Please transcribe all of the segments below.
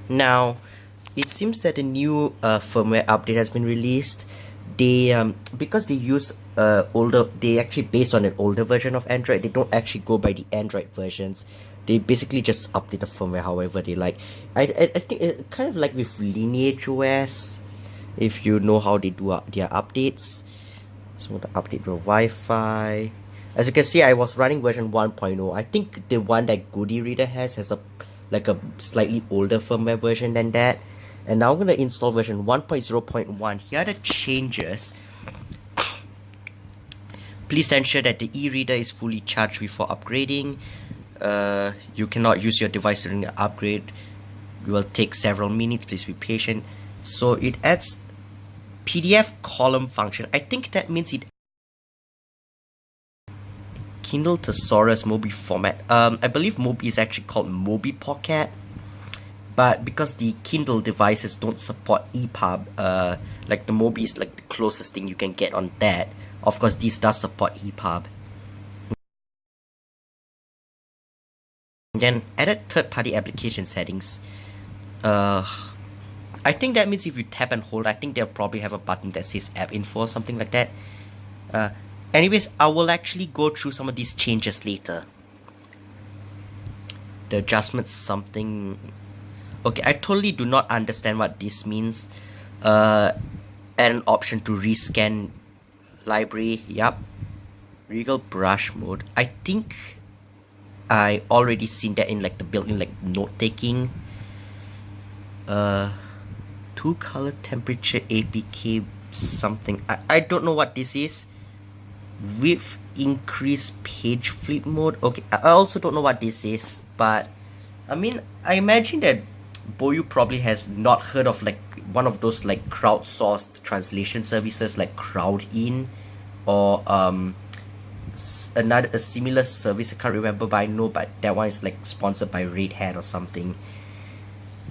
Now, it seems that a new firmware update has been released. They because they use they actually based on an older version of Android. They don't actually go by the Android versions. They basically just update the firmware however they like. I think it kind of like with Lineage OS, if you know how they do their updates. So to update your Wi-Fi. As you can see, I was running version 1.0. I think the one that Goody Reader has a slightly older firmware version than that. And now I'm gonna install version 1.0.1. Here are the changes. Please ensure that the e-reader is fully charged before upgrading. You cannot use your device during the upgrade. It will take several minutes. Please be patient. So it adds PDF column function. I think that means it Kindle Thesaurus Mobi format. I believe Mobi is actually called Mobi Pocket, but because the Kindle devices don't support EPUB, like the Mobi is like the closest thing you can get on that. Of course, this does support EPUB. And then added third-party application settings. I think that means if you tap and hold, I think they'll probably have a button that says App Info or something like that. Anyways, I will actually go through some of these changes later. The adjustments, something... Okay, I totally do not understand what this means. Add an option to rescan library. Yup. Regal brush mode. I think I already seen that in like the built-in like note-taking. 2-color temperature APK something. I don't know what this is. With increased page flip mode. Okay, I also don't know what this is, but I mean, I imagine that Boyu probably has not heard of like one of those like crowdsourced translation services like Crowdin or a similar service. I can't remember, but I know, but that one is like sponsored by Red Hat or something.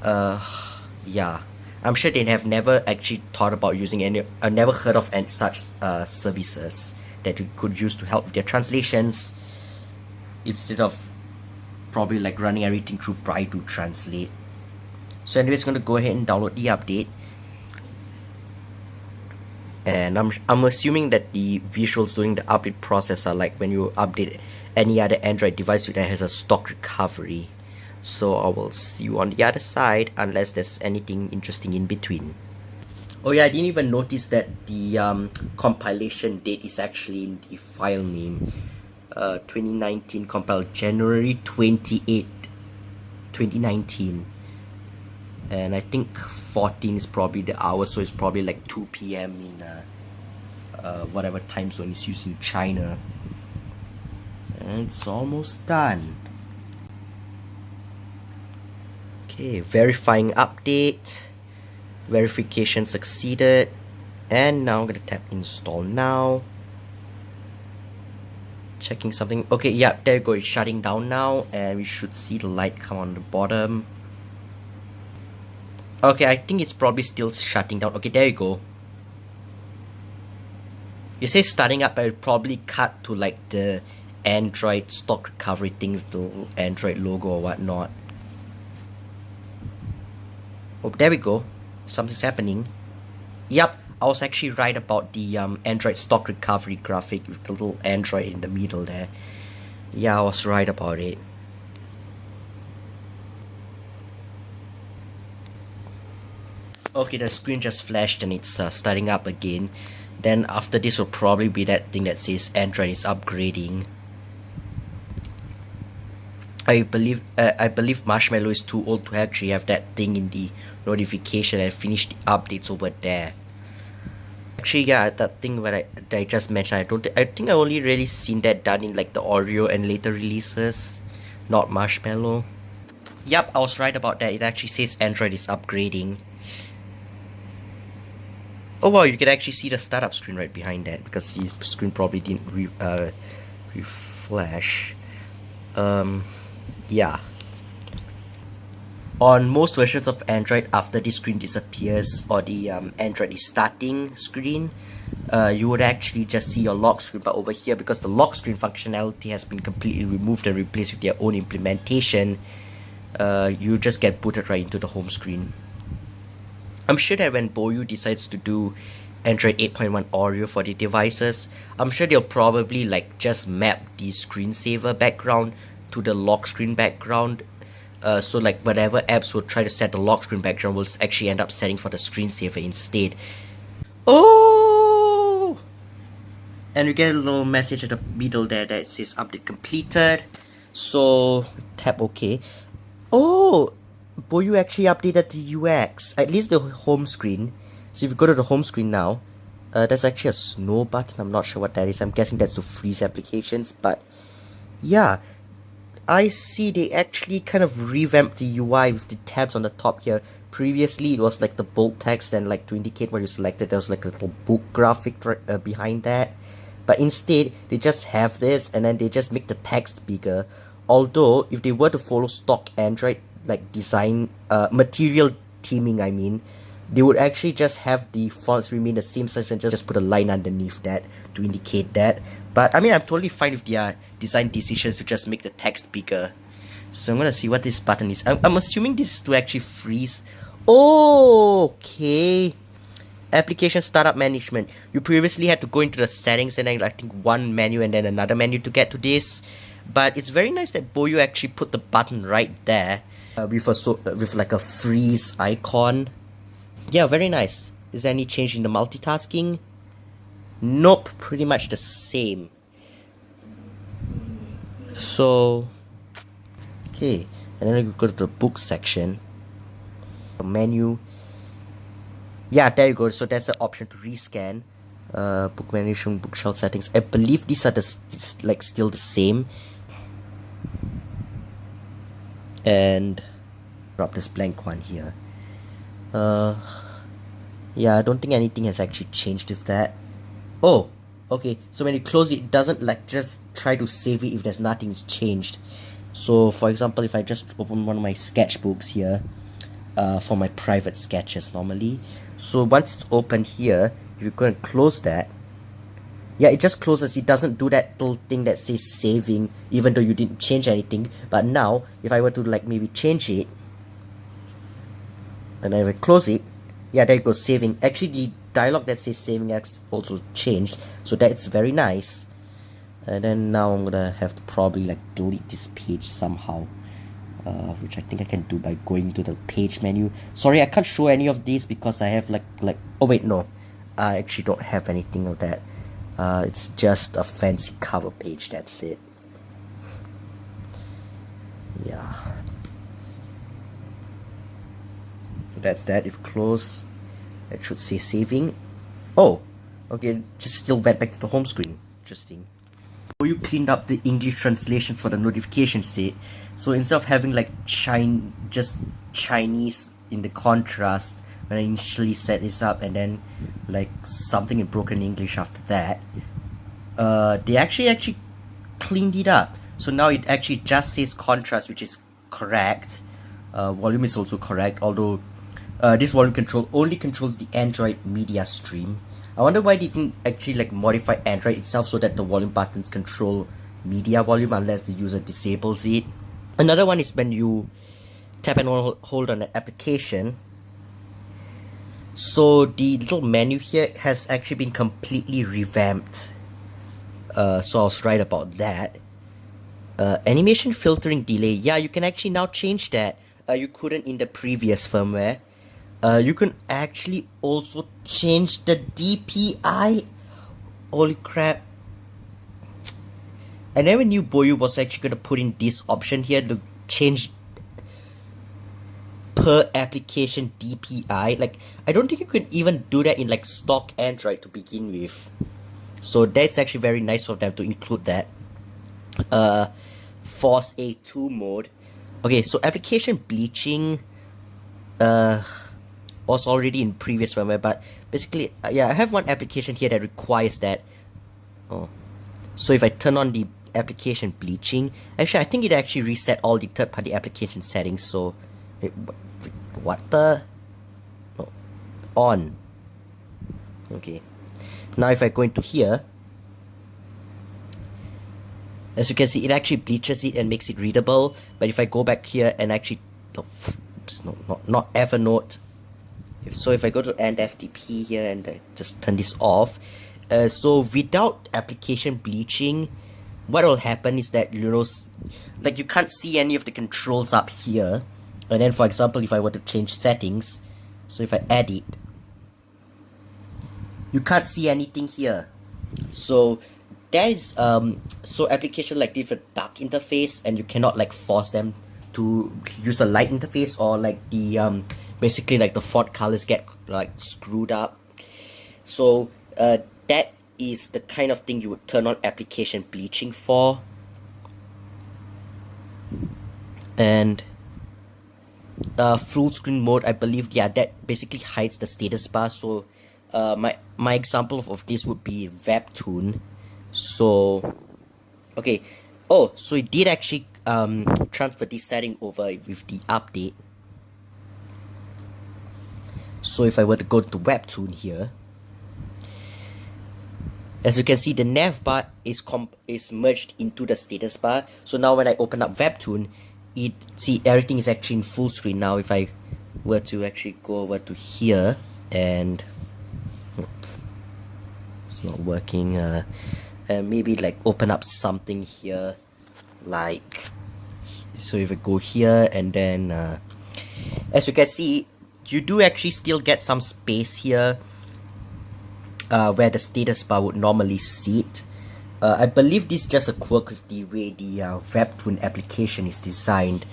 Yeah, I'm sure they have never actually thought about using any. I've never heard of any such services that you could use to help with their translations instead of probably like running everything through to translate. So anyways, going to go ahead and download the update, and I'm assuming that the visuals during the update process are like when you update any other Android device that has a stock recovery. So I will see you on the other side unless there's anything interesting in between. Oh yeah, I didn't even notice that the compilation date is actually in the file name. 2019 compiled January 28, 2019. And I think 14 is probably the hour, so it's probably like 2 PM in whatever time zone is used in China. And it's almost done. Okay, verifying update. Verification succeeded. And now I'm gonna tap install now. Checking something. Okay, yeah, there you go. It's shutting down now, and we should see the light come on the bottom. Okay, I think it's probably still shutting down. Okay, there you go. You say starting up, but it probably cut to like the Android stock recovery thing with the Android logo or whatnot. Oh, there we go. Something's happening. Yep, I was actually right about the Android stock recovery graphic with the little Android in the middle there. Yeah, I was right about it. Okay, the screen just flashed and it's starting up again. Then after this will probably be that thing that says Android is upgrading. I believe Marshmallow is too old to actually have that thing in the notification and finish the updates over there. Actually, yeah, that thing that I just mentioned, I think I only really seen that done in like the Oreo and later releases, not Marshmallow. Yep, I was right about that. It actually says Android is upgrading. Oh wow, you can actually see the startup screen right behind that because the screen probably didn't refresh. Yeah. On most versions of Android, after the screen disappears or the Android is starting screen, you would actually just see your lock screen. But over here, because the lock screen functionality has been completely removed and replaced with their own implementation, you just get booted right into the home screen. I'm sure that when Boyu decides to do Android 8.1 Oreo for the devices, I'm sure they'll probably like just map the screensaver background to the lock screen background. So like whatever apps will try to set the lock screen background will actually end up setting for the screensaver instead. Oh! And we get a little message at the middle there that says update completed. So tap OK. Oh! Boyu actually updated the UX, at least the home screen. So if you go to the home screen now, there's actually a snow button. I'm not sure what that is. I'm guessing that's to freeze applications, but yeah, I see they actually kind of revamped the UI with the tabs on the top here. Previously it was like the bold text and like to indicate what you selected there was like a little book graphic behind that, but instead they just have this and then they just make the text bigger. Although if they were to follow stock Android like design material theming, I mean, they would actually just have the fonts remain the same size and just put a line underneath that to indicate that. But I mean, I'm totally fine with their design decisions to just make the text bigger. So I'm gonna see what this button is. I'm assuming this is to actually freeze. Oh, okay. Application startup management. You previously had to go into the settings and then I think one menu and then another menu to get to this. But it's very nice that Boyu actually put the button right there with like a freeze icon. Yeah, very nice. Is there any change in the multitasking? Nope, pretty much the same. So, okay, and then we go to the book section. The menu. Yeah, there you go. So there's the option to rescan. Book management, bookshelf settings. I believe these are like still the same. And drop this blank one here. Yeah, I don't think anything has actually changed with that. Oh, okay, so when you close it, it doesn't like just try to save it if there's nothing's changed. So for example, if I just open one of my sketchbooks here, for my private sketches normally, so once it's open here, if you go and close that, yeah, it just closes. It doesn't do that little thing that says saving even though you didn't change anything. But now if I were to like maybe change it and I will close it, yeah, there it goes, saving. Actually the dialog that says saving has also changed, so that's very nice. And then now I'm gonna have to probably like delete this page somehow, which I think I can do by going to the page menu. Sorry, I can't show any of these because I have like oh wait, no, I actually don't have anything of that. It's just a fancy cover page, that's it. Yeah, so that's that. If close, it should say saving. Oh, okay, just still went back to the home screen. Interesting. So you cleaned up the English translations for the notification state. So instead of having like just Chinese in the contrast when I initially set this up and then like something in broken English after that, they actually cleaned it up. So now it actually just says contrast, which is correct. Volume is also correct, although this volume control only controls the Android media stream. I wonder why they didn't actually like modify Android itself so that the volume buttons control media volume unless the user disables it. Another one is when you tap and hold on an application. So the little menu here has actually been completely revamped. So I was right about that. Animation filtering delay. Yeah, you can actually now change that. You couldn't in the previous firmware. You can actually also change the DPI. Holy crap. I never knew Boyu was actually going to put in this option here to change per application DPI. Like, I don't think you can even do that in like stock Android to begin with. So that's actually very nice for them to include that. Force A2 mode. Okay, so application bleaching was already in previous firmware, but basically, yeah, I have one application here that requires that. Oh, so if I turn on the application bleaching, actually I think it actually reset all the third-party application settings. So, what the? Oh, on. Okay. Now if I go into here, as you can see, it actually bleaches it and makes it readable. But if I go back here and actually oops, no, not Evernote. So if I go to end FTP here and I just turn this off, so without application bleaching, what will happen is that, you know, like you can't see any of the controls up here. And then, for example, if I were to change settings, so if I edit, you can't see anything here. So there is so application like this with dark interface, and you cannot like force them to use a light interface, or like the basically like the font colors get like screwed up. So that is the kind of thing you would turn on application bleaching for. And full screen mode, I believe, yeah, that basically hides the status bar. So my example of this would be Webtoon. So okay, oh, so it did actually transfer this setting over with the update. So if I were to go to Webtoon here, as you can see, the nav bar is merged into the status bar. So now when I open up Webtoon, see everything is actually in full screen now. If I were to actually go over to here and oops, it's not working, and maybe like open up something here, like, so if I go here and then as you can see, you do actually still get some space here where the status bar would normally sit. I believe this is just a quirk with the way the Webtoon application is designed,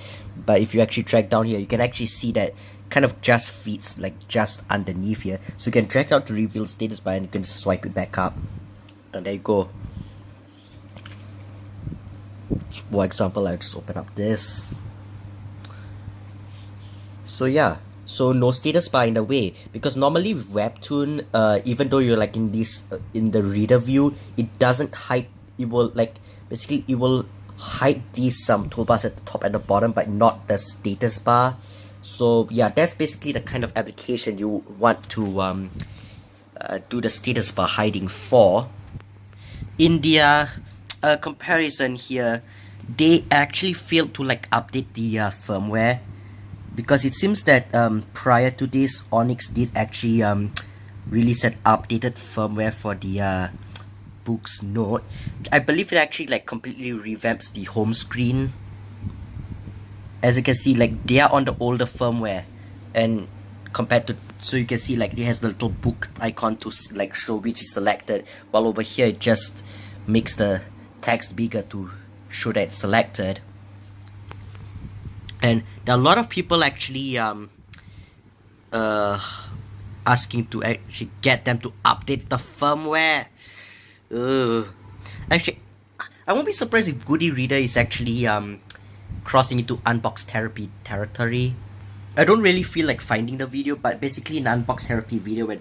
but if you actually drag down here, you can actually see that kind of just fits like just underneath here. So you can drag down to reveal status bar and you can swipe it back up, and there you go. For example, I just open up this. So yeah, so no status bar in the way, because normally with Webtoon, even though you're like in this in the reader view, it doesn't hide. It will like basically it will hide these toolbars at the top and the bottom, but not the status bar. So yeah, that's basically the kind of application you want to do the status bar hiding for. In their comparison here, they actually failed to like update the firmware, because it seems that prior to this, Onyx did actually release an updated firmware for the Books Note. I believe it actually like completely revamps the home screen. As you can see, like they are on the older firmware, and compared to, so you can see like it has the little book icon to like show which is selected, while over here it just makes the text bigger to show that it's selected. And there are a lot of people actually asking to actually get them to update the firmware. Actually, I won't be surprised if Goody Reader is actually crossing into unbox therapy territory. I don't really feel like finding the video, but basically an unbox therapy video where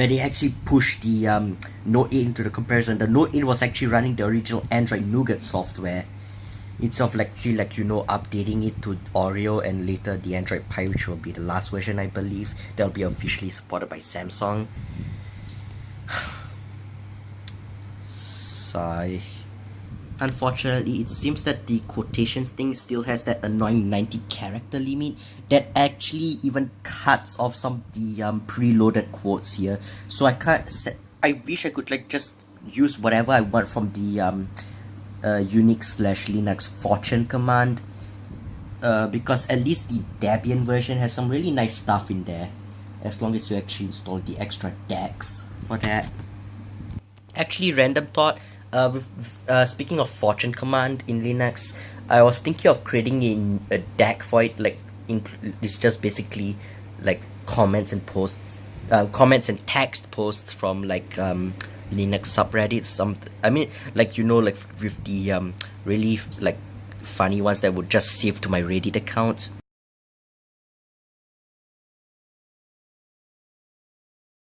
they actually pushed the Note 8 into the comparison. The Note 8 was actually running the original Android Nougat software, instead of like you know, updating it to Oreo and later the Android Pie, which will be the last version, I believe. That'll be officially supported by Samsung. Sigh. Unfortunately, it seems that the quotations thing still has that annoying 90 character limit that actually even cuts off some of the preloaded quotes here. So I wish I could like just use whatever I want from the Unix/Linux fortune command, because at least the Debian version has some really nice stuff in there, as long as you actually install the extra DACs for that. Actually, random thought, speaking of fortune command in Linux, I was thinking of creating a DAC for it. Like it's just basically like comments and posts, comments and text posts from like Linux subreddits. I mean, like, you know, like with the really like funny ones that would just save to my Reddit account.